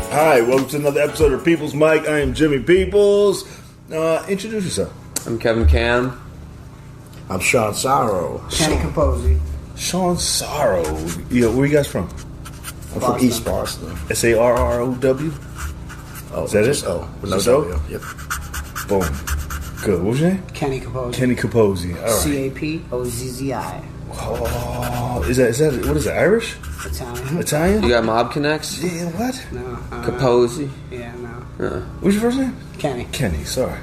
Hi, welcome to another episode of People's Mic. I am Jimmy Peoples. Introduce yourself. I'm Kevin Kham. I'm Shawn Sarro. KennyCapozzi. Shawn Sarro. Yeah, where you guys from? I'm from East Boston. Sarrow? Oh, is that just it? Oh, no W? Yep. Boom. Good. What was your name? KennyCapozzi. KennyCapozzi. All right. Capozzi. Oh, is that what is it? Irish? Italian? You got mob connects? Yeah. What? No. Capozzi? Yeah, no. What's your first name? Kenny. Kenny. Sorry.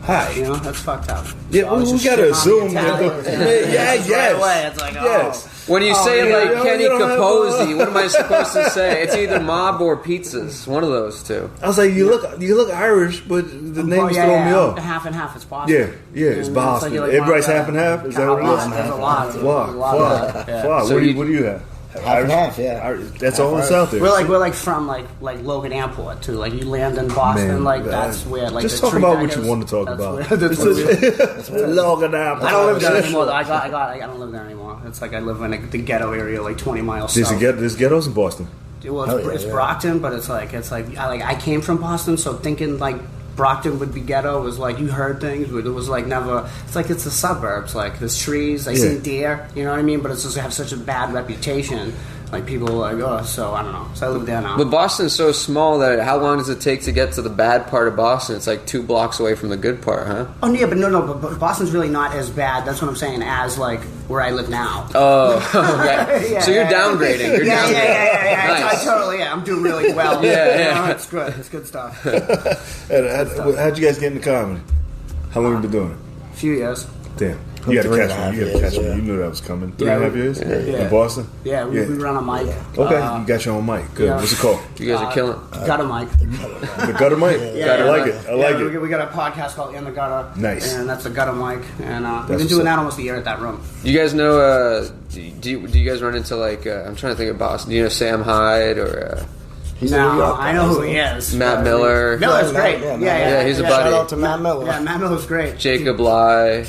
Hi. You know, that's fucked up. Yeah, So we gotta assume. Yes. Right away, it's like, yes. When you say Kenny you don't Capozzi, what am I supposed to say? It's either mob or pizzas. One of those two. I was like, you look Irish, but the name is throwing me off. Half and half. It's Boston. Yeah, it's Boston. Everybody's half and half. Is that what it is? There's a lot. Fuck. So what do you have? Half and half, yeah. That's all that's out there. We're like from like Logan Airport too. Like you land in Boston, Man, that's where like just the talk tree about bag what you is. want to talk That's about. Logan Airport. I don't live there anymore. I don't live there anymore. It's like I live in the ghetto area, like 20 miles south. There's ghettos in Boston. Well, it's Brockton, but it's like I came from Boston, so thinking like Brockton would be ghetto was like you heard things, but it was like never. It's like it's the suburbs. Like there's trees, I see deer. You know what I mean? But it's just have such a bad reputation. Like people are like, oh, so I don't know. So I live there now. But Boston's so small that how long does it take to get to the bad part of Boston? It's like 2 blocks away from the good part, huh? Oh yeah, but Boston's really not as bad. That's what I'm saying. As like where I live now. Oh, okay. So you're downgrading. You're downgrading. Yeah. Nice. I totally. I'm doing really well. Yeah. It's good. It's good stuff. How'd you guys get into comedy? How long have you been doing it? A few years. Damn. You got to catch me. You got to catch me. You knew that was coming. 3.5 years? Yeah. In Boston? Yeah, we run a mic. Okay, you got your own mic. Good. What's it called? You guys are killing. Got a mic. The gutter mic? I like it. We got a podcast called In the Gutter. Nice. And that's a gutter mic. And we've been doing that almost a year at that room. You guys know? Do you guys run into like? I'm trying to think of Boston. Do you know Sam Hyde or? I know who he is. Matt Miller. Miller's great. Yeah, he's a buddy. Shout out to Matt Miller. Yeah, Matt Miller's great. Jacob Lai.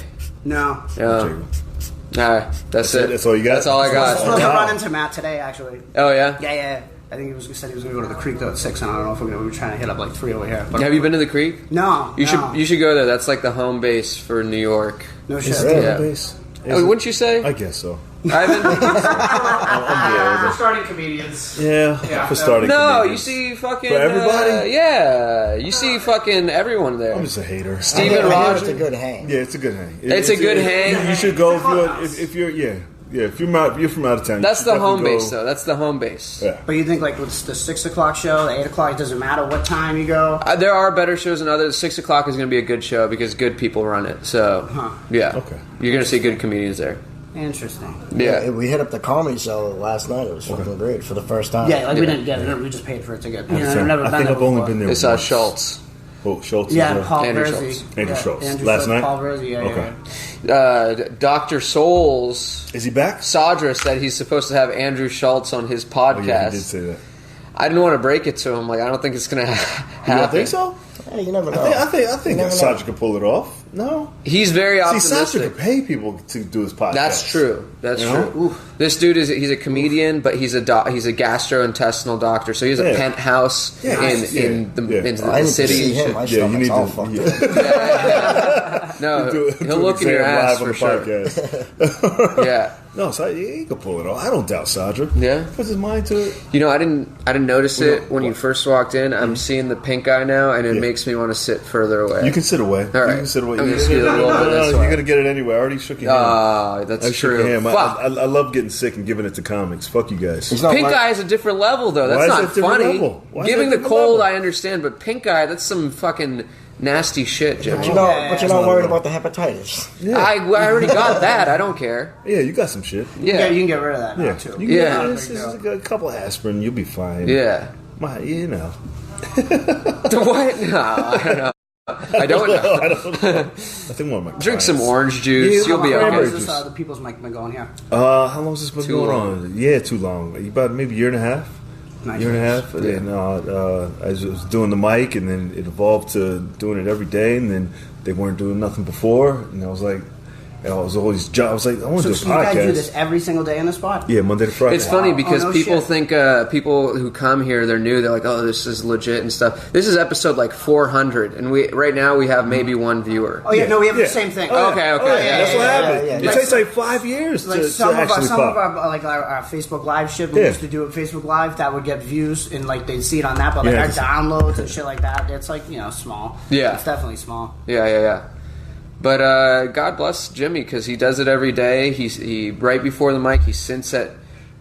No. Yeah. Alright, that's it. That's all you got? That's all I I was supposed to got. run into Matt today, actually. Oh, yeah? Yeah. I think he said he was going to go to the creek though at 6, and I don't know if we were trying to hit up like 3 over here. But Have you been to the creek? No. You should go there. That's like the home base for New York. No shit. Wouldn't you say? I guess so. Ivan? For starting comedians. Yeah, for starting No, comedians. you see fucking... For everybody? Yeah. You see fucking everyone there. I'm just a hater. Steven It's Rogers. a good hang. Yeah, it's a good hang. It's a good hang? You should go if you're if you're from out of town. That's you should the home definitely base, though. That's the home base. Yeah. But you think like with the 6 o'clock show, the 8 o'clock, it doesn't matter what time you go? There are better shows than others. 6 o'clock is going to be a good show because good people run it. So, yeah. Okay. You're going to see good comedians there. Interesting. Yeah. We hit up the comedy show last night. It was fucking great for the first time. Yeah, we didn't get it. We just paid for it to get. I've never I been think there I've only before. been there. They saw once. Schultz. Oh, Schultz. Yeah, Paul Andrew Verzi. Schultz. Andrew Schultz. Andrew Last Schultz, night? Paul Verzi, Okay. Dr. Souls. Is he back? Sadra said he's supposed to have Andrew Schultz on his podcast. Oh, yeah, he did say that. I didn't want to break it to him. Like, I don't think it's going to happen. You don't think so? Hey, you never know. I think never Sasha know. could pull it off. No, He's very see, Sasha optimistic. could pay people to do his podcast. That's true. That's You know? true. This dude he's a comedian, but he's a gastrointestinal doctor. So he has a penthouse in I the need to city. see him. My Yeah, you need stomach's all to. fucked up. No, Do he'll look in your ass for sure. Podcast. Yeah. No, so he could pull it off. I don't doubt Sadra. Yeah. Puts his mind to it. You know, I didn't notice it when you first walked in. I'm seeing the pink eye now, and it makes me want to sit further away. You can sit away. All right. You can sit away. I'm You gonna can- scoot a little bit this way. You're gonna get it anyway. I already shook your hand. Ah, that's I shook true. your hand. Fuck. I love getting sick and giving it to comics. Fuck you guys. He's not Pink like- eye is a different level, though. Why That's is not that a different funny. level? Why is Giving that a the different cold, level? I understand, but pink eye, that's some fucking nasty shit, Jim. But you're not worried about the hepatitis. Yeah. I already got that. I don't care. Yeah, you got some shit. Yeah. You can get rid of that now Yeah, too. You can Yeah. This is a couple aspirin. You'll be fine. Yeah. You know. What? No, I don't know. I don't know. I don't know. I think one of my Drink some clients- orange juice. You'll be How long okay. has this, the People's Mic been going here? How long has this been Too going long. on? Yeah, too long. About maybe a year and a half. Nice. Year and a half. And then I was doing the mic, and then it evolved to doing it every day. And then they weren't doing nothing before, and I was like, And I was always jobs. I was like, I want to do a So you guys do podcast. this every single day in the spot? Yeah, Monday to Friday. It's funny because no people shit. think people who come here, they're new. They're like, "Oh, this is legit and stuff." This is episode like 400, and right now we have maybe one viewer. Oh yeah, no, we have Yeah. the same thing. Okay, Oh, yeah, that's what happened. yeah. It Like- takes like 5 years Like to some of actually pop. our Facebook Live shit, we Yeah. used to do it Facebook Live that would get views and like they'd see it on that, but like Yeah, our 'cause- downloads and shit like that, it's like small. Yeah. It's definitely small. Yeah. But God bless Jimmy because he does it every day. He right before the mic, he sits at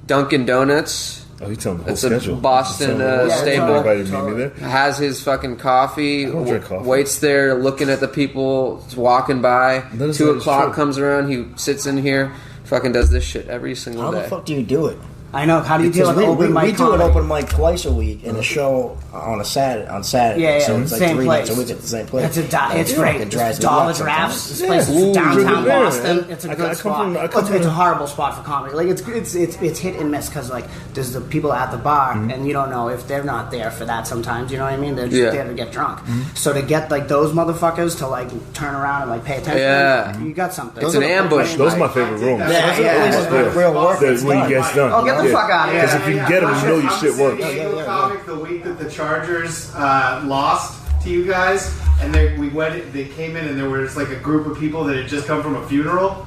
Dunkin' Donuts. Oh, you tell me the whole It's a schedule. Boston, You tell me the whole staple. schedule. Everybody meet me there. Has his fucking coffee, I don't drink coffee. waits there looking at the people walking by. That is 2 true. o'clock comes around, he sits in here, fucking does this shit every single How day. the fuck do you do it? I know. How do you deal Because with we open mic do an comedy? open mic twice a week and a show on Saturday. Yeah, So it's like same 3 place. nights a week at the same place. It's It great. drives It's me Dollar nuts Drafts. sometimes. This place Ooh, is downtown Driven Bear, Boston. man. It's a I good come spot. from- I come It's from- a horrible spot for comedy. Like it's hit and miss because like there's the people at the bar and you don't know if they're not there for that. Sometimes you know what I mean. They're just Yeah. there to get drunk. So to get like those motherfuckers to like turn around and like pay attention, Yeah. you got something. It's an ambush. Those are my favorite rooms. Yeah. That's the- Real work. that's when it gets done. Oh, get the fuck out of here. Because if you can get them, you know your shit works. Single comic the week that the Chargers lost to you guys, and they came in and there was like a group of people that had just come from a funeral.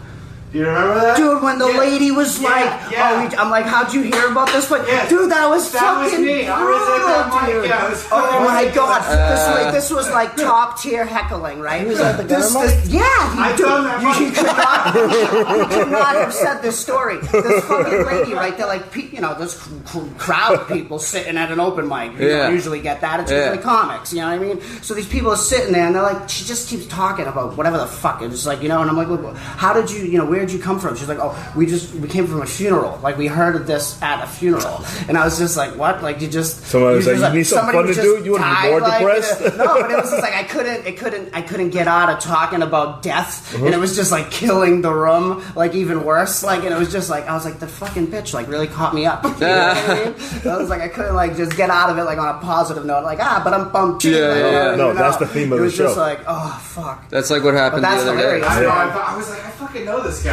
Do you remember that? Dude, when the Yeah. lady was Yeah, like, yeah. I'm like, how'd you hear about this? But Yeah. dude, that was That was fucking me. I was at that mic. brutal, dude. Yeah, it was Oh fucking my amazing. god, this was like top tier heckling, right? was at the This- gunner this- yeah, I've dude, done that you mic. could not have said this story. This fucking lady, right? They're like, this crowd of people sitting at an open mic. You Yeah. don't usually get that. It's Yeah. usually comics. You know what I mean? So these people are sitting there and they're like, she just keeps talking about whatever the fuck. It's like, and I'm like, look, how did you, where did you come from? She's like, oh, we came from a funeral. Like we heard of this at a funeral, and I was just like, what? Like you just Somebody was like, you need something somebody fun to just do? You wanna be died, more like, depressed? No, but it was just like I couldn't get out of talking about death, and it was just like killing the room, like even worse. Like, and it was just like I was like the fucking bitch, like really caught me up. You know what I mean? I was like I couldn't like just get out of it like on a positive note, like but I'm bummed. Yeah, Like, yeah, you yeah. No, know? that's the theme of it the was just show. like, oh fuck. That's like what happened But the that's other hilarious. day. I know. I was like, I fucking know this guy.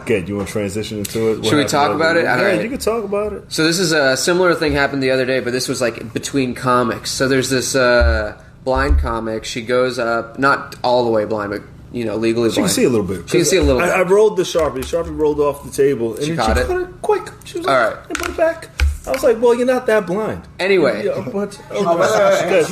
Okay, do you want to transition into it? What Should we happened talk the about other it? day? All Yeah, right. you can talk about it. So this is a similar thing happened the other day, but this was like between comics. So there's this blind comic. She goes up, not all the way blind, but legally blind. She can see a little bit. She can see a little bit. I rolled the Sharpie. Sharpie rolled off the table. And She then caught she it? caught it quick. She was All like, right. and put it back. I was like, well, you're not that blind. Anyway. Yeah, but,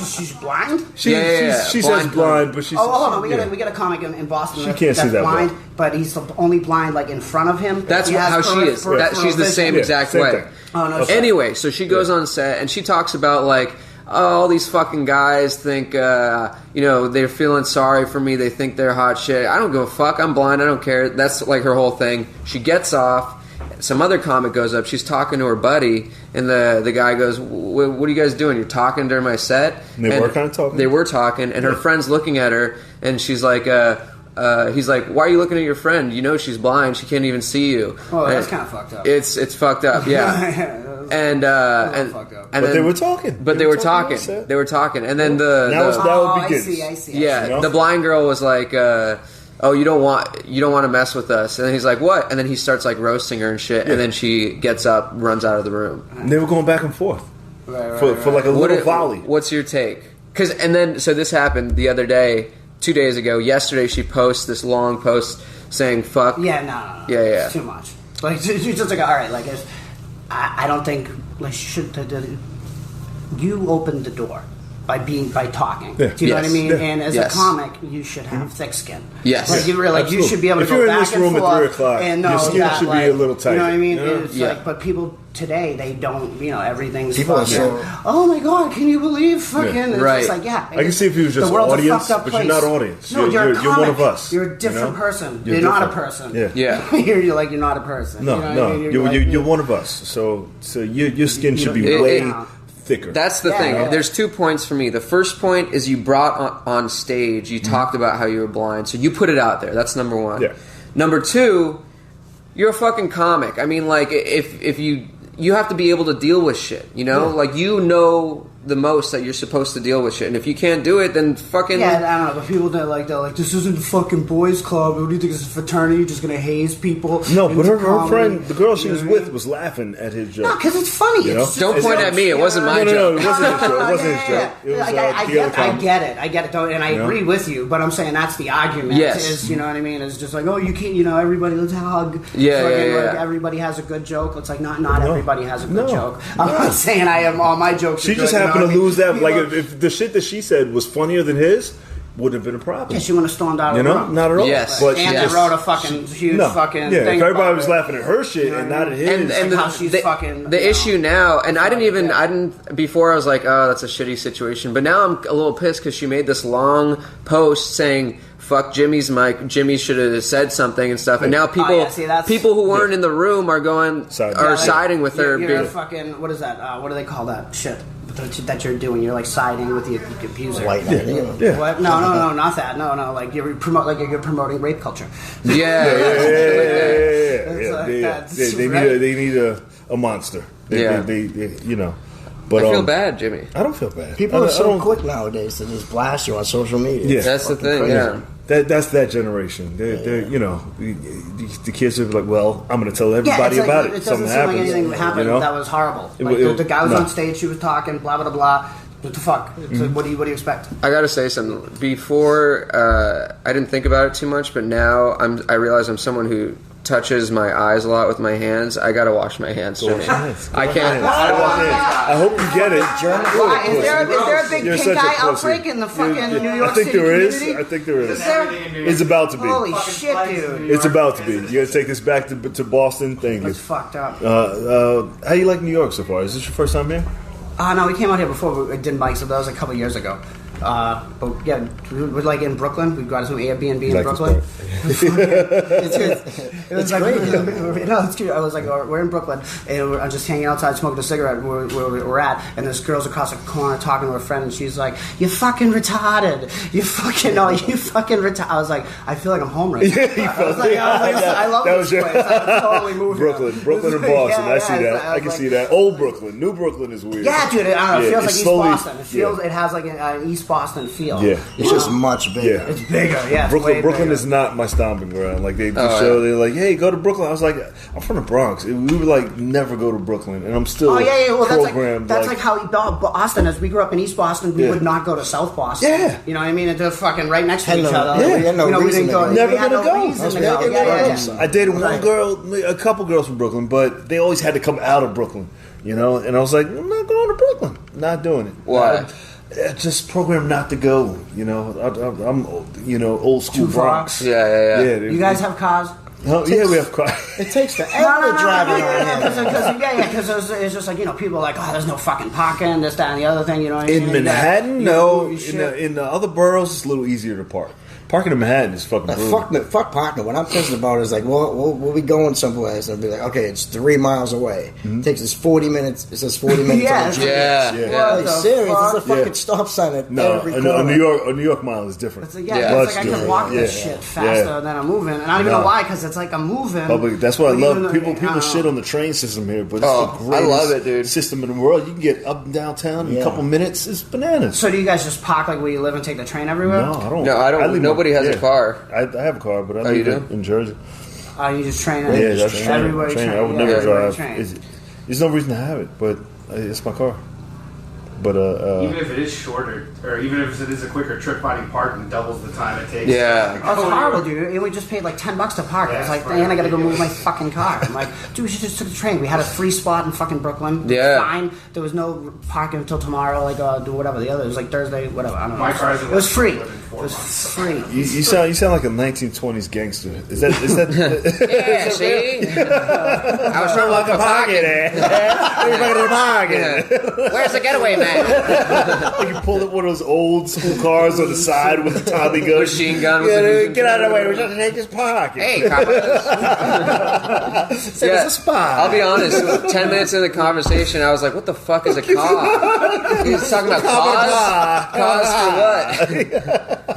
She's blind. she Yeah. she Blind says blind, but she's. Oh, hold on. yeah. We got a comic in Boston. She that- can't see that's that blind, well. but he's only blind like in front of him. That's He has how she is. peripheral She's the vision. same Yeah, exact same way. thing. Oh, no shit. Anyway, so she goes on set and she talks about like, oh, all these fucking guys think, they're feeling sorry for me. They think they're hot shit. I don't give a fuck. I'm blind. I don't care. That's like her whole thing. She gets off. Some other comic goes up. She's talking to her buddy, and the guy goes, "What are you guys doing? You're talking during my set." And they were kinda talking? They were talking, and her friend's looking at her, and she's like, he's like, "Why are you looking at your friend? You know she's blind. She can't even see you." Oh, that's And kind of fucked up. It's fucked up, yeah. And fucked up. and But they then- were talking. But they were on talking. set. They were talking, and then the That would I begin. see. yeah, You know? the blind girl was like, "Oh, you don't want to mess with us." And then he's like, "What?" And then he starts like roasting her and shit. Yeah. And then she gets up, runs out of the room. And they were going back and forth Right, for like a little volley. What's your take? So this happened the other day, 2 days ago. Yesterday, she posts this long post saying, "Fuck." Yeah, no. Yeah, yeah. It's too much. Like she's just like, all right, like I don't think like she should. You opened the door by talking. Yeah. Do you know what I Yes. mean? Yeah. And as Yes. a comic, you should have thick skin. Yes. Like you really, like you Absolutely. should be able to If go you're in back this and room at forth 3 o'clock, and know your skin that, should be like, a little tight. You know what I mean? Yeah. It's Yeah. like, but people today they don't. Everything's People are fucking, so- oh my god, can you believe fucking? Yeah. It's Right. just like yeah. I can see if he was just the world's audience, a fucked up but place. you're not audience. No, You're- a you're one comic. of us, You're a different you know? person. You're You're not a different. person. Yeah. Yeah. you're not a person. No, You know what no, I mean? you're like- one of us. So your skin should be It- way it- thicker. That's the Yeah, thing. yeah. There's 2 points for me. The first point is you brought on stage. You talked about how you were blind, so you put it out there. That's number one. Yeah. Number two, you're a fucking comic. I mean, like if you have to be able to deal with shit. You know, like the most that you're supposed to deal with shit. And if you can't do it, then fucking... Yeah, I don't know, but people that they're like, this isn't a fucking boys club. What do you think it's a fraternity? You're just going to haze people? No, but her comedy. friend, the girl she You was know what I with, mean? was laughing at his joke. No, because it's funny. You know? It's just Don't point at me. It wasn't my No, joke. it wasn't his joke. It wasn't his joke. It was I get it, though, and I agree with you. But I'm saying that's the argument. Yes. Is, you know what I mean? It's just like, oh, you can't. You know, everybody let's hug. Yeah, Fucking, yeah. Like, everybody has a good joke. It's like not everybody has a good No. joke. I'm not saying I am all my jokes. She are just good, happened to you know lose what I that. mean? Like, if the shit that she said was funnier than his, wouldn't have been a problem. Yeah, she wouldn't have stormed out of You the know, room. not at all. Yes. But And she they just, wrote a fucking huge fucking yeah. thing If everybody about was it. laughing at her shit You know and what I not at mean? his, And how she's fucking, the you know, issue now, and I didn't before I was like, oh, that's a shitty situation, but now I'm a little pissed because she made this long post saying, fuck Jimmy's mic, Jimmy should have said something and stuff, and now people people who weren't in the room are going siding with her. You're fucking, what is that? What do they call that shit that you're doing? You're like siding with the abuser. White knight. Yeah. What? No, not that. No, like you're promoting rape culture. Yeah. They need a monster. They you know. But I feel bad, Jimmy. I don't feel bad. People are so quick nowadays to just blast you on social media. Yeah. That's the thing. crazy. Yeah. That's that generation. They're you know, the kids are like, well, I'm going to tell everybody about it. It doesn't Something seem happens. like anything happened You know? that was horrible. Like, the guy was on stage, she was talking, blah blah blah. What the fuck? It's like, what do you expect? I gotta say something. Before, I didn't think about it too much, but now I realize I'm someone who touches my eyes a lot with my hands. I gotta wash my hands, Jimmy. I can't. I hope you get it. Why? Is there a big You're pink such a eye pussy. outbreak in the fucking New York I think City there is. community? I think there is. Is there? It's about to be. Holy shit, dude! It's about to be. You gotta take this back to Boston. Thank you. It's fucked up. How you like New York so far? Is this your first time here? No, we came out here before. We did bikes, so that was a couple years ago. But yeah, we're like in Brooklyn. We got some Airbnb in Brooklyn. It was like, no, it's cute. I was like, we're in Brooklyn, and I'm just hanging outside smoking a cigarette where we're at, and this girl's across the corner talking to her friend, and she's like, "You fucking retarded! You fucking retarded!" I was like, I feel like I'm home right now. I love this place. I totally moved Brooklyn or Boston. I see that. I can see that. Old Brooklyn, New Brooklyn is weird. Yeah, dude. I don't know. It feels like East slowly, Boston. It has like an East Boston feel. Yeah, It's just much bigger. Yeah. It's bigger. Yeah, Brooklyn is not my stomping ground. Like they show, they're like, "Hey, go to Brooklyn." I was like, "I'm from the Bronx." We would like never go to Brooklyn, and I'm still Well, programmed. that's like how Boston. As we grew up in East Boston, we would not go to South Boston. Yeah. You know what I mean? They're fucking right next to each other. Yeah, we had no we reason didn't go. to go. Never we had gonna no go. reason to Never go. gonna Yeah. I dated one girl, a couple girls from Brooklyn, but they always had to come out of Brooklyn. You know, and I was like, I'm not going to Brooklyn. Not doing it. Why? Just programmed not to go. You know, I'm old school Too far? Bronx. Yeah. dude. You guys have cars? Oh, yeah, we have cars. It takes forever driving around here. Because it's just like, people are like, oh, there's no fucking parking, this, that, and the other thing, you know what I mean? In Manhattan, no. Shit. In the other boroughs, it's a little easier to park. Parking in Manhattan is fucking brutal. Fuck parking. What I'm pissed about is like, we'll be going someplace and I'll be like, okay, it's 3 miles away. It takes us 40 minutes. It says 40 minutes. Yeah. Like, serious? It's a fucking stop sign at every corner. A New York mile is different. It's like, it's like I can walk this shit faster than I'm moving. And I don't even know why, because it's like I'm moving. That's what I love. People shit on the train system here, but it's the greatest I love it, dude. system in the world. You can get up and downtown in a couple minutes. It's bananas. So do you guys just park like where you live and take the train everywhere? No, I don't. No, I don't. Nobody has a car. I have a car, but I you live do? in Jersey. You just train it? Yeah, that's train. Everybody train. I would Yeah, never everybody drive. train. There's no reason to have it, but it's my car. But even if it is shorter, or even if it is a quicker trip, finding parking doubles the time it takes. Yeah. Oh, it's horrible, dude. And we just paid like $10 to park. I was like, man, I gotta go move my fucking car. I'm like, dude, we should just took the train. We had a free spot in fucking Brooklyn. Yeah. Fine. There was no parking until tomorrow. Like, do whatever. The other, it was like Thursday, whatever. I don't know. My car is It was free. It was free. you sound like a 1920s gangster. Is that? Yeah, see? I was trying to look a pocket. Where's the getaway man? Like you pulled up one of those old school cars on the side with the Tommy gun. Machine gun. Get out of the way. We're trying to take his pocket. Hey, coppers. It's a spy. I'll be honest. 10 minutes into the conversation, I was like, "What the fuck is a cause?" He was talking about cause for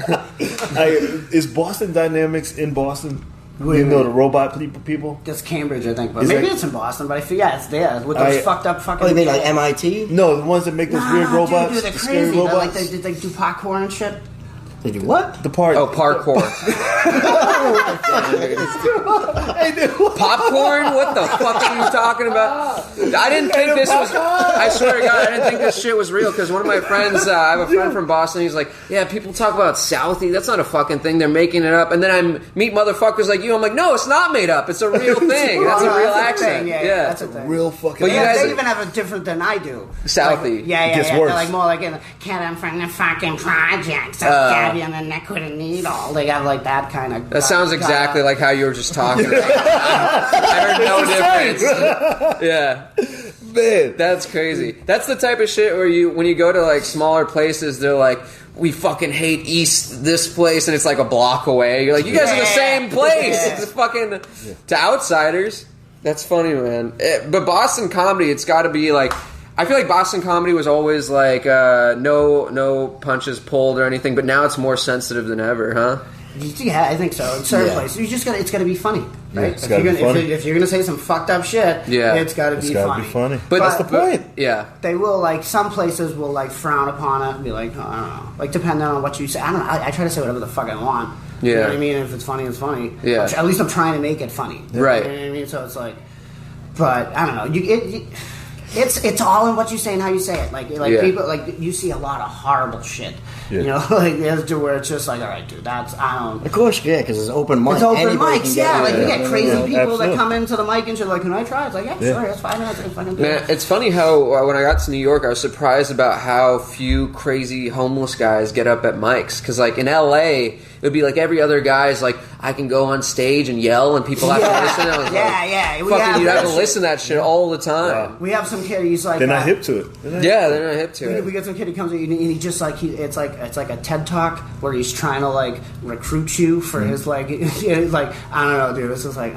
what? Is Boston Dynamics in Boston? You know the robot people? That's Cambridge, I think, but Is maybe that- it's in Boston. But I feel it's there with those fucked up fucking. Oh, you mean like MIT? No, the ones that make those weird robots. Dude, they're the scary crazy. They're robots. like they do parkour and shit. They do what? The part. Oh, parkour. Popcorn? What the fuck are you talking about? I didn't think this was. I swear to God, I didn't think this shit was real because one of my friends, I have a friend from Boston. He's like, yeah, people talk about Southie. That's not a fucking thing. They're making it up. And then I meet motherfuckers like you. I'm like, no, it's not made up. It's a real thing. That's a real accent. Yeah, Yeah. that's a thing. Real fucking. But you Yeah, guys- they even have a different than I do. Southie. Like, yeah. It gets They're worse. like more like, get them from the fucking projects. Stab you in the neck with a needle. They have like that kind of. That sounds exactly like how you were just talking. I heard no difference. Yeah. Man. That's crazy. That's the type of shit where when you go to like smaller places, they're like, we fucking hate this place, and it's like a block away. You're like, you guys are the same place. Yeah. It's fucking to outsiders. That's funny, man. But Boston comedy, it's got to be like. I feel like Boston comedy was always like no punches pulled or anything, but now it's more sensitive than ever, huh? Yeah, I think so. In certain places, it's got to be funny, right? it's gotta be funny. If you're gonna say some fucked up shit, it's got to be funny. But that's the point. Yeah, they will like some places will like frown upon it and be like, oh, I don't know, like depending on what you say. I don't know. I try to say whatever the fuck I want. Yeah. You know what I mean? If it's funny, it's funny. Yeah. At least I'm trying to make it funny. Right. You know what I mean? So it's like, but I don't know. It's all in what you say and how you say it. Like people, like you see a lot of horrible shit. Yeah. You know, like there's to where it's just like, all right, dude, I don't. Of course, yeah, because it's open mic. It's open Anybody mics, can get yeah. it. Like you get crazy people absolutely. that come into the mic and shit. Like, can I try? It's like, yeah, sure, that's fine. That's fucking do man, it. it's funny how when I got to New York, I was surprised about how few crazy homeless guys get up at mics. Because like in LA, it would be like every other guy's like, I can go on stage and yell and people have to listen. I was like, yeah. fucking, you have to listen to that shit all the time. We have some kid. He's like, They're not hip to it. Yeah, they're not hip to it. We get some kid who comes in and he just like it's like a TED talk where he's trying to like recruit you for his like like I don't know, dude. It's just like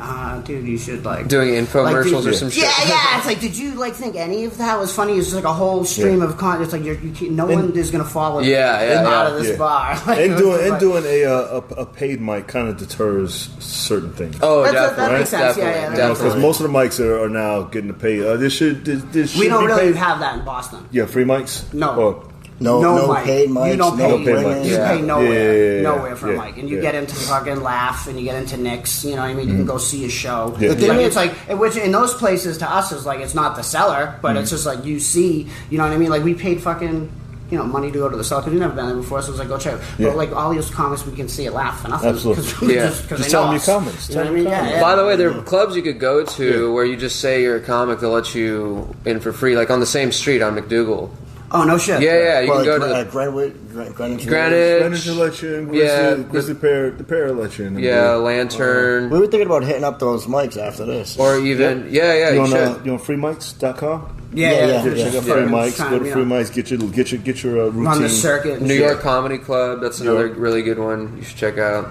dude, you should like Doing infomercials like, or some shit. Yeah. It's like, did you like think any of that was funny? It's just like a whole stream of content. It's like no one is gonna follow you out of this bar. Like, and doing a paid mic kind of deters certain things. Oh, that definitely. makes sense. Definitely. Yeah, Because definitely. most of the mics are now getting to pay. This should we don't be really paid. have that in Boston. Yeah, free mics. No. Oh, No mic. paid mics. You don't no pay. paid women. mics. You pay nowhere for a yeah, mic, and you yeah. get into fucking Laugh, and you get into Nick's. You know what I mean? You can go see a show. Yeah. But then it's like, which in those places to us is like it's not the cellar, but it's just like you see. You know what I mean? Like we paid fucking. Money to go to the cellar because we've never been there before, so it was like, go check. Yeah. But like all these comics, we can see at Laugh for nothing. Absolutely. Just Just tell them your comments. You know what I mean? Yeah. By the way, there are clubs you could go to where you just say you're a comic, they'll let you in for free, like on the same street on McDougal. Oh no shit. Yeah, you Well, can go like, to Greenwich. Greenwich. Greenwich will let you in. Grizzly Pear, the Pear will let you in. Lantern, We were thinking about hitting up those mics after this. or even you You should. on freemics.com? Yeah. Check out free mics. Go to free mics. Get your routine. Run the circuit. And New shit. York Comedy Club, that's another really good one you should check out.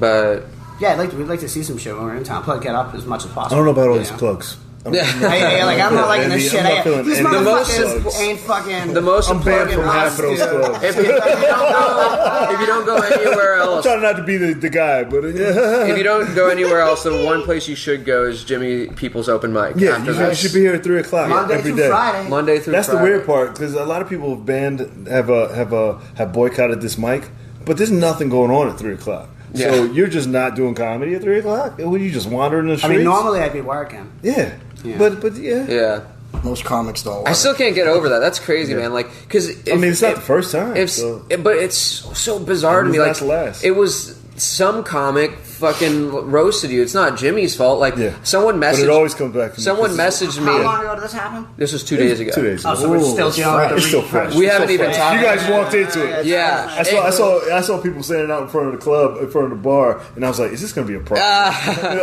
But Yeah, we'd like to see some shit when we're in town. Plug it up as much as possible. I don't know about all you these know? plugs. I'm not liking this shit. I'm not feeling These any of most- motherfuckers ain't fucking. the most I'm banned important from half of those clubs. if you don't go anywhere I'm else, trying not to be the guy, but if you don't go anywhere else, the one place you should go is Jimmy People's open mic. yeah, after you this. should be here at 3:00 Monday every through day. Friday. Monday through That's Friday. the weird part because a lot of people have boycotted this mic, but there's nothing going on at 3:00. Yeah. So you're just not doing comedy at 3:00. Would you just wandering the I streets? mean, normally I'd be working. Yeah. But yeah. Yeah. Most comics don't work. I still can't get over that. That's crazy, man. Like, because I mean, it's not the first time. But it's so bizarre to me. It was Like, not the last. it was some comic fucking roasted you. It's not Jimmy's fault. Like, someone messaged. But it always comes back to me. Someone messaged How me. long ago did this happen? This was 2 days ago. 2 days ago. Oh, so we're still dealing with the It's still fresh. We It's haven't so even fresh. talked. You guys walked into it. Yeah. I saw people standing out in front of the club, in front of the bar, and I was like, "Is this going to be a problem?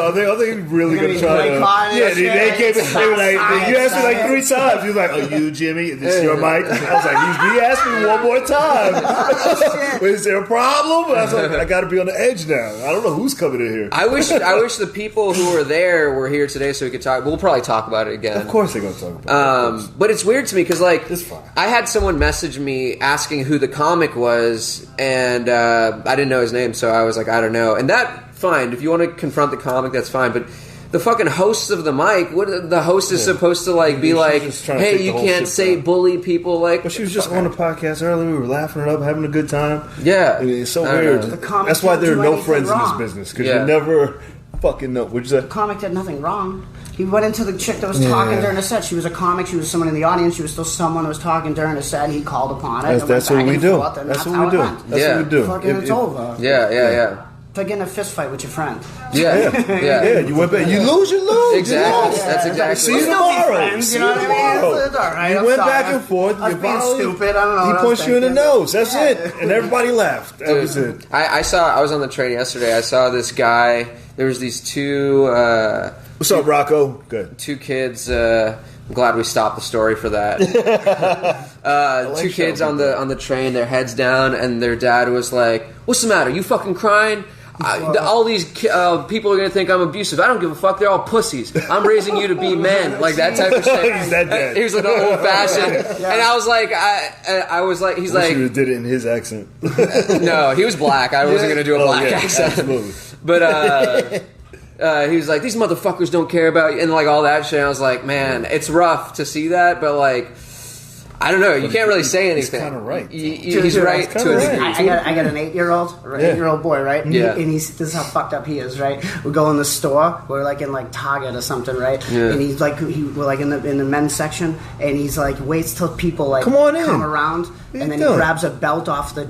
Are they really going to try to?" Yeah, they came. They were like, "You asked me like 3 times." He was like, "Are you Jimmy? Is this your mic?" I was like, "He asked me one more time. Is there a problem?" I was like, "I got to be on the edge now. I don't know who's coming in here." I wish the people who were there were here today so we could talk. We'll probably talk about it again. Of course they're going to talk about it. But it's weird to me because, like, It's fine. I had someone message me asking who the comic was, and I didn't know his name, so I was like, I don't know. And that fine. If you want to confront the comic, that's fine. But the fucking hosts of the mic, the host is supposed to like be like, hey, you can't say bully people. Like, but she was just on the podcast earlier. We were laughing it up, having a good time. Yeah, it's so weird. That's why there are no friends in this business, because you never fucking know. What'd you say? The comic did nothing wrong. He went into the chick that was talking during the set. She was a comic. She was someone in the audience. She was still someone that was talking during the set. He called upon it. That's what we do. That's what we do. That's what we do. Fucking, it's over. Yeah. It's like getting a fist fight with your friend. Yeah. You went back. You lose. Exactly. That's exactly. See you tomorrow. Friends, you know what I mean? It's all right. You went back and forth. I was being stupid. I don't know. He punched you in the nose. That's it. And everybody laughed. That was it. I was on the train yesterday. I saw this guy. There was these two. What's up, Rocco? Good. Two kids. I'm glad we stopped the story for that. Two kids on the train, their heads down, and their dad was like, "What's the matter? You fucking crying? All these people are going to think I'm abusive. I don't give a fuck. They're all pussies. I'm raising you to be men." Like that type of shit. He's that dad. He was like old fashioned, and I was like, I was like, he's like, you did it in his accent. No, he was black. I wasn't going to do a black accent. Absolutely. But he was like, these motherfuckers don't care about you, and like all that shit. And I was like, man, it's rough to see that, but like, I don't know. You can't really say anything. He's kind of right. He's right to a degree. I got an 8-year-old boy, right? Yeah. And this is how fucked up he is, right? We go in the store. We're like in like Target or something, right? Yeah. And he's like, we're like in the men's section, and he's like waits till people like come around, and then he grabs a belt off the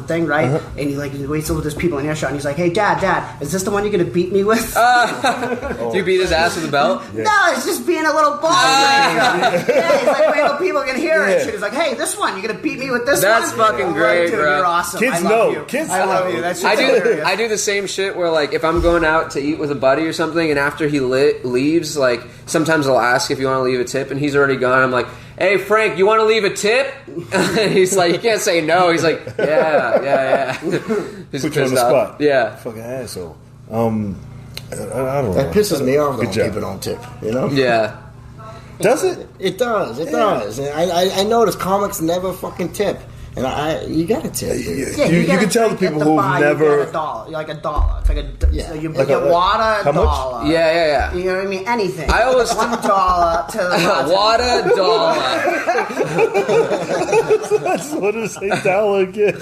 thing, right? And he waits till there's people in earshot, and he's like, "Hey, Dad, is this the one you're gonna beat me with?" Do you beat his ass with a belt? Yeah. No, it's just being a little ball. Yeah, he's like, wait till people can hear it. He's like, "Hey, this one, you're gonna beat me with this That's one?" That's fucking great, dude, bro. You're awesome. Kids I love know. You. Kids I love know. you. That's I do the same shit where like if I'm going out to eat with a buddy or something, and after he leaves, like sometimes I'll ask if you want to leave a tip, and he's already gone. I'm like, "Hey Frank, you want to leave a tip?" And he's like, "You can't say no." He's like, "Yeah." He's put you on the spot. Yeah, fucking asshole. I don't know. That pisses me off. Don't Good job. keep it on tip. You know? yeah. Does it? It does. It does. And I notice comics never fucking tip. And you got to tip. Yeah, you can tell the people who've never. You get $1, like $1. It's like you Like get water, how much? $1. Yeah. You know what I mean? Anything. I always $1 to the water dollar. I just wanted to say dollar again.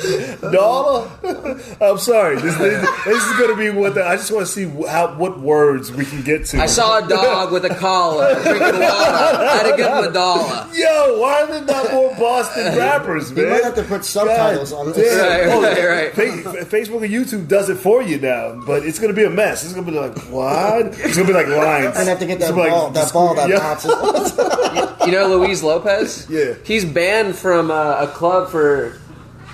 Dollar? I'm sorry. This is going to be I just want to see what words we can get to. I saw a dog with a collar drinking water. I had to give him $1. Yo, why are there not more Boston rappers, man? You might have to put subtitles on this. Right. Facebook and YouTube does it for you now, but it's going to be a mess. It's going to be like, what? It's going to be like lines. I have to get that It's ball like, that bounces. You know Luis Lopez? Yeah. He's banned from a club for...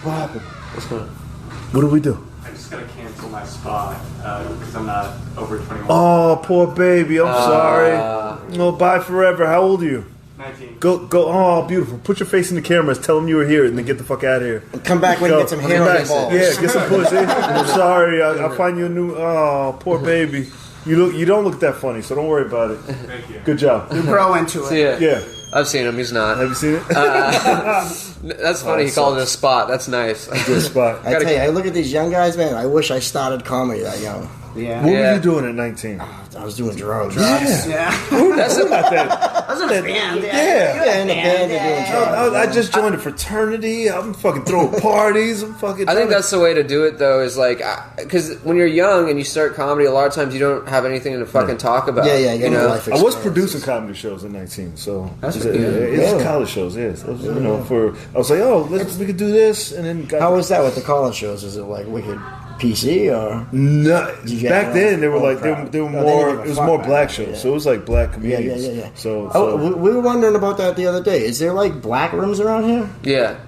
What happened? What's going on? What do we do? I'm just going to cancel my spot because I'm not over 21. Oh, poor baby. I'm sorry. Oh, bye forever. How old are you? 19. Go. Oh, beautiful. Put your face in the cameras. Tell them you were here, and then get the fuck out of here. Come back when you get some hair on your balls. Yeah, get some pussy. I'm sorry. I'll find you a new. Oh, poor baby. You don't look that funny, so don't worry about it. Thank you. Good job. You grow into it. See ya. Yeah. I've seen him. He's not. Have you seen it? That's funny. He called it a spot. That's nice. Good spot. I tell you, I look at these young guys, man. I wish I started comedy that young. Yeah. What were you doing at 19? I was doing drugs. Yeah. That's about that. I was in a band. Yeah, in the band, they're doing drugs. I just joined a fraternity. I'm fucking throwing parties. I'm fucking. I think that's the way to do it, though, is like, because when you're young and you start comedy, a lot of times you don't have anything to fucking talk about. Yeah, you know. Life I was producing comedy shows at 19, so it's college shows. Yes, I was like, we could do this, and then how was that with the college shows? Is it like wicked PC or no? Back then they were like they were more. It was more black shows, yeah. so it was like black comedians. Yeah. So we were wondering about that the other day. Is there like black rooms around here? Yeah.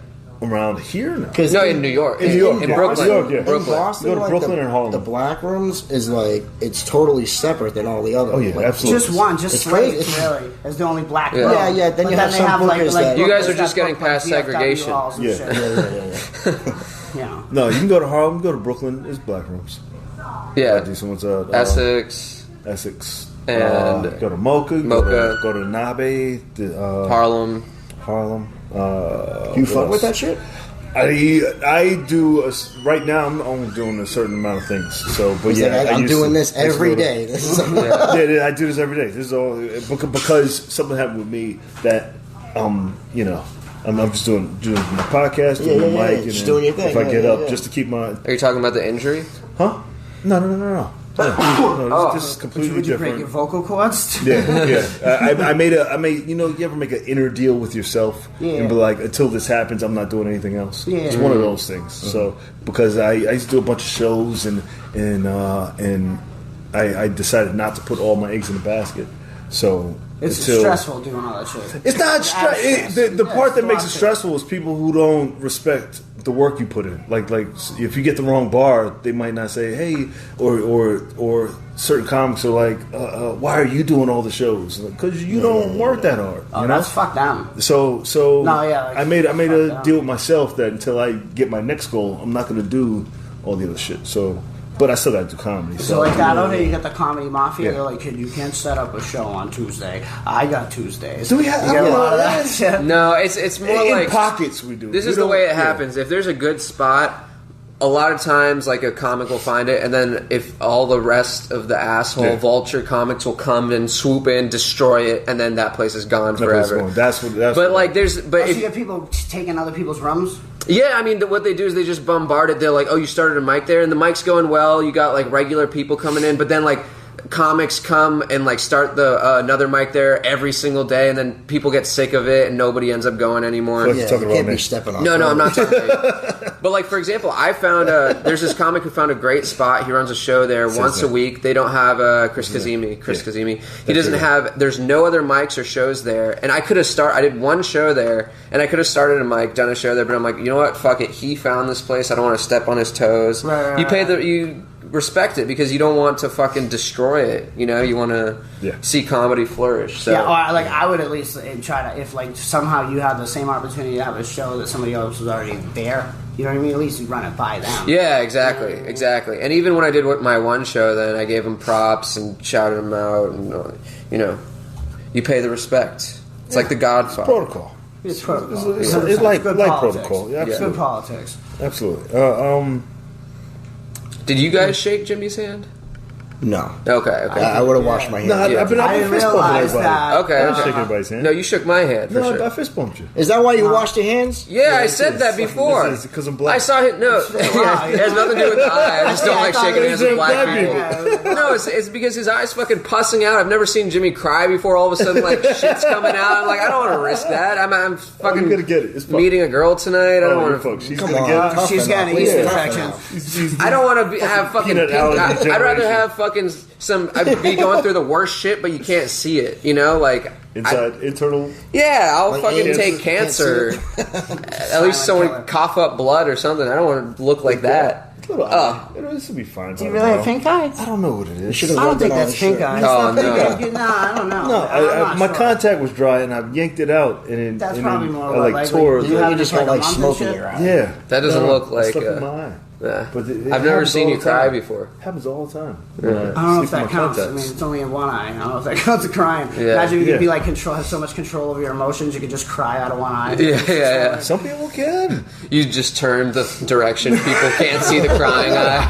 Around here, no. No, in New York. In New York, in yeah. Brooklyn. New York, yeah. In Brooklyn. Boston, You go to Brooklyn and Harlem. The black rooms is like it's totally separate than all the other. Oh yeah, absolutely. Just one, just It's slaves, crazy. really, is the only black Yeah. room. Yeah. Then But you have they some like bookers that- You guys are Brooklyn's just got getting Brooklyn, past VFW segregation. halls and Yeah. shit. Yeah. No, you can go to Harlem, go to Brooklyn. It's black rooms. Yeah. Decent ones. Essex. And go to Mocha. Mocha. Go to Nabe. Harlem. Harlem. You fuck with that shit? I do right now. I'm only doing a certain amount of things. So, but I'm doing this every day. This is I do this every day. This is all because something happened with me that you know. I'm just doing my podcast, doing my mic, and just doing your thing. If I get up, just to keep my. Are you talking about the injury? Huh? No. This is completely Would you different. break your vocal cords? Yeah. I made. You know, you ever make an inner deal with yourself and be like, until this happens, I'm not doing anything else. Yeah. It's one of those things. So because I used to do a bunch of shows and I decided not to put all my eggs in the basket. So. It's stressful doing all that shit. It's not stressful. The part that makes it stressful is people who don't respect the work you put in. Like if you get the wrong bar, they might not say, "Hey," or certain comics are like, "Why are you doing all the shows?" Because you don't work that hard. Oh, that's fuck them. So I made a deal with myself that until I get my next goal, I'm not going to do all the other shit. So. But I still got to do comedy. So like that over here, you got the Comedy Mafia. They're like, kid, you can't set up a show on Tuesday. I got Tuesdays. Do we have a lot of that shit? No, it's more in like pockets. We do. This is the way it happens. If there's a good spot, a lot of times like a comic will find it, and then if all the rest of the asshole vulture comics will come and swoop in, destroy it, and then that place is gone forever. That's what. So you have people taking other people's rooms. Yeah, I mean, what they do is they just bombard it. They're like, oh, you started a mic there, and the mic's going well. You got, like, regular people coming in, but then, like, comics come and, like, start the another mic there every single day, and then people get sick of it, and nobody ends up going anymore. You can't be stepping on. No, I'm not talking about you. But, like, for example, I found there's this comic who found a great spot. He runs a show there once a week. They don't have Chris Kazemi. He doesn't have, there's no other mics or shows there. And I could have I did one show there, and I could have started a mic, done a show there, but I'm like, you know what? Fuck it. He found this place. I don't want to step on his toes. You respect it because you don't want to fucking destroy it. You know, you want to see comedy flourish. So. Yeah, or like I would at least try to, if like somehow you have the same opportunity to have a show that somebody else was already there. You know what I mean? At least you run it by them. Yeah, exactly. And even when I did my one show, then I gave him props and shouted him out, and you know, you pay the respect. It's like the Godfather. It's protocol. It's protocol. It's like protocol. Yeah, it's good politics. Absolutely. Did you guys shake Jimmy's hand? No. Okay. I would have washed my hands. No, I didn't realize that. Okay. I didn't shake anybody's hand. No, you shook my hand. For sure. I fist bumped you. Is that why you washed your hands? Yeah, I said that before. It's because I'm black. I saw it. No, it has nothing to do with the eye. I just don't like shaking hands with black people. No, it's because his eye's fucking pussing out. I've never seen Jimmy cry before. All of a sudden, like shit's coming out. I'm like, I don't want to risk that. I'm fucking gonna get it. It's meeting a girl tonight. I don't want to. She's gonna get it. She's got an yeast infection. I don't want to have fucking pink. I'd rather have fucking I'd be going through the worst shit, but you can't see it. You know, like internal. Yeah, I'll fucking take cancer. At least someone cough up blood or something. I don't want to look like that. This will be fine. Do you really have pink eye? I don't know what it is. I don't think that's pink eye. Oh, no. I don't know. No, my contact was dry and I yanked it out and that's probably more I like tore. You just had like smoke in your eye. Yeah, that doesn't look like. Stuck in my eye. Yeah. But I've never seen you cry before. It happens all the time. Yeah. I don't know if that counts. I mean, it's only in one eye. I don't know if that counts as crying. Yeah. Imagine you could be like have so much control over your emotions, you could just cry out of one eye. Yeah. Some people can. You just turn the direction people can't see the crying eye.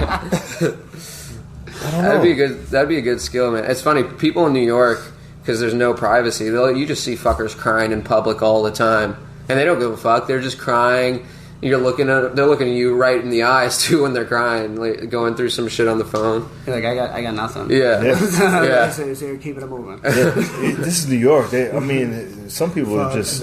I don't know. That'd be a good skill, man. It's funny. People in New York, because there's no privacy, you just see fuckers crying in public all the time, and they don't give a fuck. They're just crying. They're looking at you right in the eyes too when they're crying, like going through some shit on the phone. You're like, I got nothing. Yeah. So you're keeping it moving. This is New York. Some people are just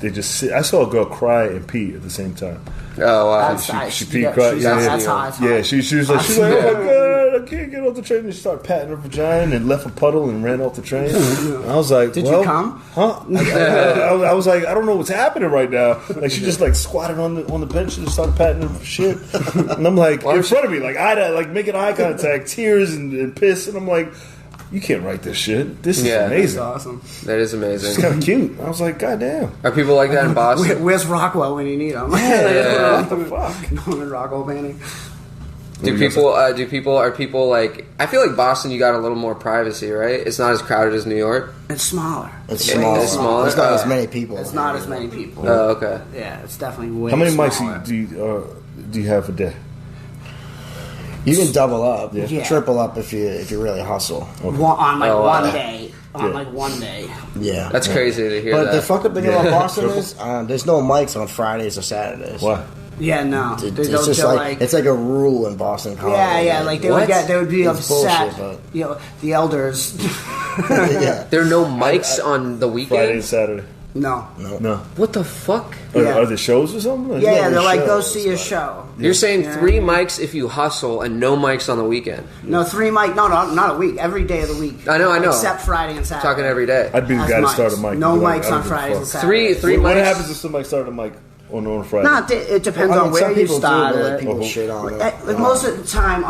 they just sit. I saw a girl cry and pee at the same time. Oh wow! She peed, cried. That's hot. Yeah, she was like, oh my god, I can't get off the train. And she started patting her vagina and left a puddle and ran off the train. And I was like, did you come? Huh? I was like, I don't know what's happening right now. Like she just like squatted on the bench and started patting her shit. And I'm like in front of me, like I like making eye contact, tears and piss, and I'm like, you can't write this shit. This is amazing. That's awesome. That is amazing. It's kind of cute. I was like, God damn. Are people like that in Boston? Where's Rockwell when you need him? Yeah. What the fuck? Norman Rockwell painting. Are people like? I feel like Boston, you got a little more privacy, right? It's not as crowded as New York. It's smaller. It's smaller. There's not as many people. It's not as many people. Oh, okay. Yeah, it's definitely way. How many smaller. mics do you have a day? You can double up, Yeah. triple up if you really hustle. On one day. Yeah. One day. Yeah, That's crazy to hear. But that. the fucked up thing about Boston is there's no mics on Fridays or Saturdays. Why? Yeah, no. It's just like it's like a rule in Boston college. Yeah, like they would be It's upset. bullshit, The elders. yeah. There are no mics on the weekend. Friday and Saturday. No. What the fuck? Yeah. Are there shows or something? Yeah, they're like, go see a show. You're saying 3 mics if you hustle and no mics on the weekend. No, 3 mic. No, not a week. Every day of the week. I know. Except Friday and Saturday. Talking every day. I'd be the Has guy to mics. start a mic. No Like, mics I don't on give a Fridays fuck. and Saturdays. Three What mics. happens if somebody started a mic on Friday? No, it depends on where some you people do, but, like, started. people shit on it. Like most of the time,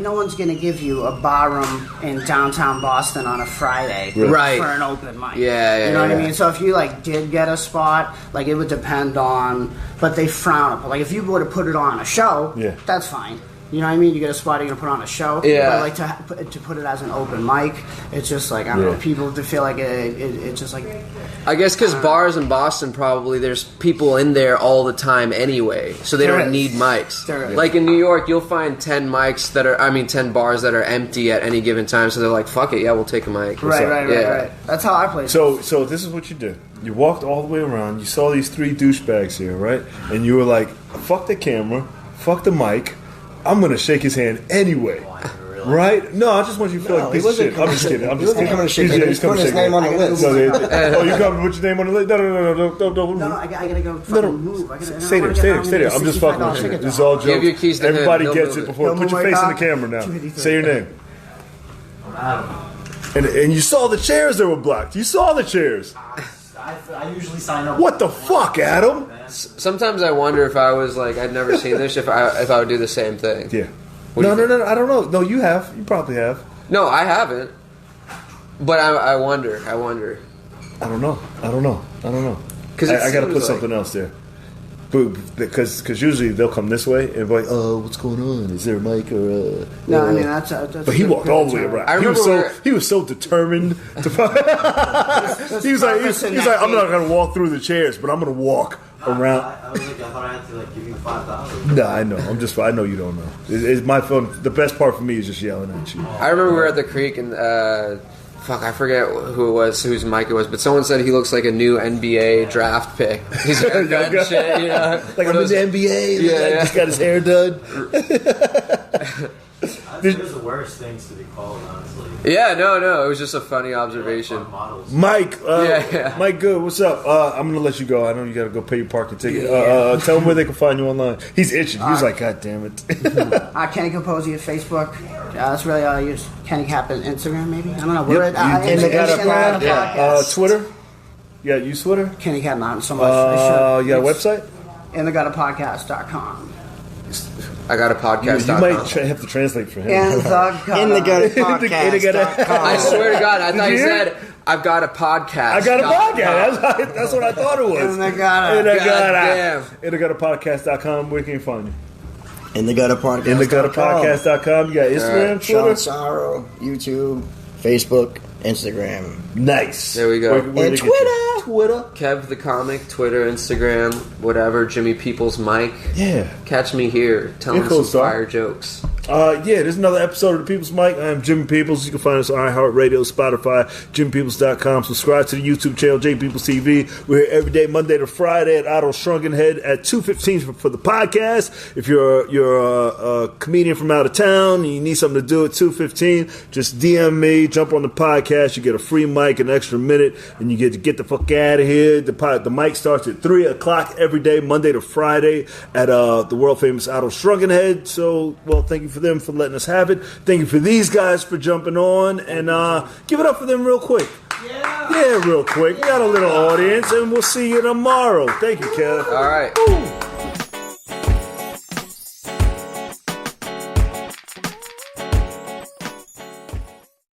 no one's gonna give you a bar room in downtown Boston on a Friday Right. for an open mic. Yeah, you know what I yeah. mean. So if you did get a spot, it would depend on, but they frown upon. If you were to put it on a show, that's fine. You know what I mean? You get a spot, you're gonna put on a show. Yeah. But to put it as an open mic, it's just I don't know. People to feel like it's just like. I guess because bars in Boston, probably there's people in there all the time anyway, so they don't need mics. Like in New York, you'll find 10 bars that are empty at any given time, so they're like, "Fuck it, yeah, we'll take a mic." Right. That's how I play. So this is what you did. You walked all the way around. You saw these 3 douchebags here, right? And you were like, "Fuck the camera, fuck the mic. I'm gonna shake his hand anyway." Right? No, I just want you to feel like a piece of shit. I'm just kidding. He wasn't coming to shake it. He's putting his name on the list. Oh, you coming to put your name on the list? No. No, I gotta go move. Stay there. I'm just fucking with you. This is all jokes. Give your keys to him. Everybody He'll gets move it before. Put your face in the camera now. Say your name. And you saw the chairs that were blocked. You saw the chairs. I usually sign up. What the fuck, Adam? Sometimes I wonder if I was I'd never seen this, if I would do the same thing. Yeah. No. I don't know. No, you have. You probably have. No, I haven't. But I wonder. I don't know. Because I got to put something else there. Because usually they'll come this way and be like, what's going on? Is there a mic or No, I mean that's but he walked all the way around. I remember he was so determined to find. he was like, I'm not gonna walk through the chairs, but I'm gonna walk around. I was like, I thought I had to give you $5. No, I know. I know you don't know. It's my phone. The best part for me is just yelling at you. I remember we were at the creek and I forget who it was, whose mic it was, but someone said he looks like a new NBA draft pick. He's got and shit, you know. Like I'm in the NBA. Yeah. Just got his hair done. There's the worst things to be called, honestly. Yeah, no, it was just a funny observation. Mike, Mike, good. What's up? I'm gonna let you go. I know you gotta go pay your parking ticket. Tell them where they can find you online. He's itching. He's like, God damn it. KennyCapozzi at Facebook. That's really all I use. KennyCap and Instagram, maybe. I don't know. Yep. And they got a podcast. Twitter. Yeah, use Twitter. KennyCap, not so much. You got a website? InTheGutterPodcast.com. I got a podcast. You might have to translate for him. InTheGutterPodcast.com. I swear to God, I thought you said, I've got a podcast. I got a podcast. That's what I thought it was. InTheGutterPodcast.com. Where can you find you? InTheGutterPodcast.com. You got Instagram, Twitter? Shawn Sarro, YouTube, Facebook, Instagram. Nice. There we go. And Twitter. Kev the Comic, Twitter, Instagram, whatever. Jimmy People's Mic. Yeah. Catch me here telling some fire jokes. There's another episode of the People's Mic. I am Jimmy Peoples. You can find us on iHeartRadio, Spotify, JimmyPeoples.com. Subscribe to the YouTube channel, J Peoples TV. We're here every day, Monday to Friday at Otto's Shrunken Head at 2:15 for the podcast. If you're a comedian from out of town and you need something to do at 2:15, just DM me, jump on the podcast. You get a free mic, an extra minute, and you get to get the fuck out of here. The mic starts at 3 o'clock every day, Monday to Friday at the world famous Otto's Shrunken Head. So, thank you for them for letting us have it. Thank you for these guys for jumping on, and give it up for them real quick. Yeah, real quick. We got a little audience, and we'll see you tomorrow. Thank you, Kev. All right. Ooh.